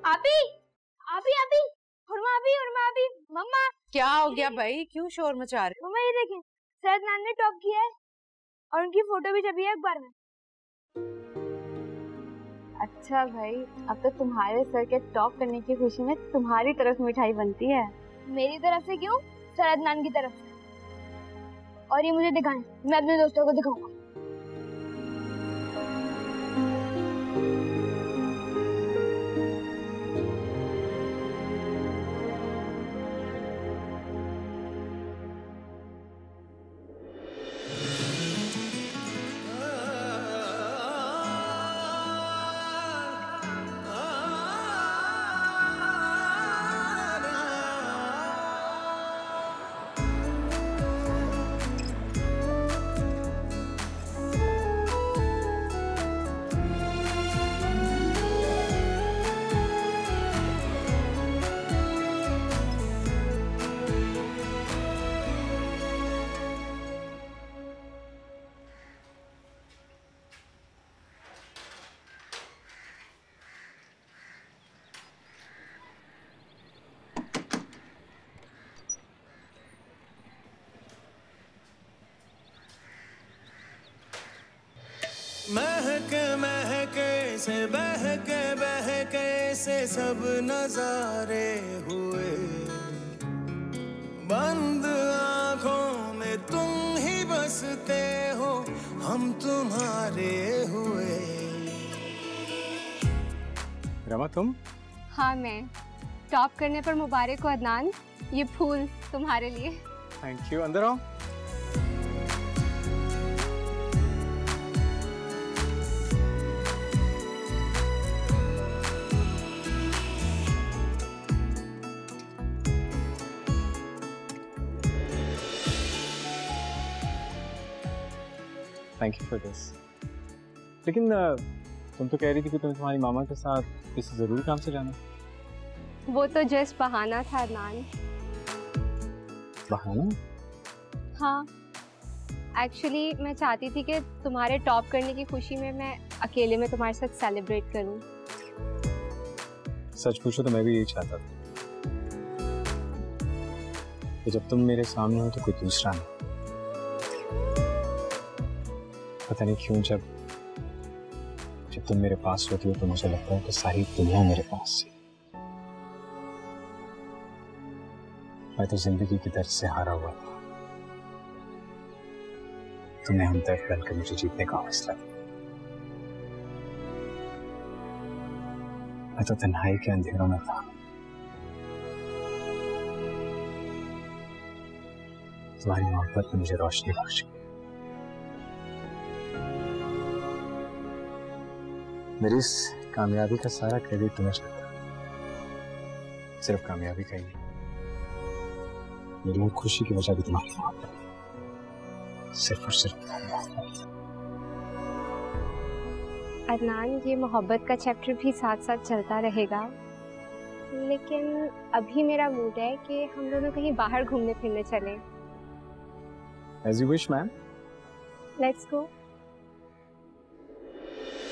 अभी अभी अभी उर्मा अभी मम्मा। क्या हो गया भाई, क्यों शोर मचा रहे हो? मम्मा ये देखें, सैयद नान ने टॉप किया है और उनकी फोटो भी छपी है अखबार में। अच्छा भाई, अब तो तुम्हारे सर के टॉप करने की खुशी में तुम्हारी तरफ मिठाई बनती है। मेरी तरफ से क्यों, सैयद नान की तरफ से। और ये मुझे दिखाएं, मैं अपने दोस्तों को दिखाऊंगा। महके महके से बहके बहके से सब नजारे हुए, बंद आंखों में तुम ही बसते हो, हम तुम्हारे हुए। रमा तुम? हाँ मैं। टॉप करने पर मुबारक हो अदनान, ये फूल तुम्हारे लिए। थैंक यू, अंदर आओ। Thank you for this. लेकिन तुम तो कह रही थी कि तुम्हें तुम्हारी मामा के साथ किसी जरूरी काम से जाना। वो तो जस्ट बहाना था अदनान। बहाना? हाँ, एक्चुअली मैं चाहती थी कि तुम्हारे टॉप करने की खुशी में मैं अकेले में तुम्हारे साथ सेलिब्रेट करूं। सच पूछो तो मैं भी यही चाहता था कि जब तुम मेरे सामने हो तो कोई दूसरा नहीं। पता नहीं क्यों जब तुम मेरे पास होती हो तो मुझे लगता है कि सारी दुनिया मेरे पास है। मैं तो जिंदगी के दर्द से हारा हुआ था, तुमने हमदर्द बनकर मुझे जीतने का हौसला दिया। मैं तो तन्हाई के अंधेरों में था, तुम्हारी मोहब्बत ने मुझे रोशनी बख्शी। मेरी इस कामयाबी का सारा क्रेडिट तुम्हें जाता है, सिर्फ कामयाबी का ही। मेरी हर खुशी की वजह भी तुम्हारी मोहब्बत, सिर्फ और सिर्फ मोहब्बत। अदनान, ये मोहब्बत का चैप्टर भी साथ साथ चलता रहेगा, लेकिन अभी मेरा मूड है कि हम दोनों कहीं बाहर घूमने फिरने चलें। As you wish, ma'am. Let's go.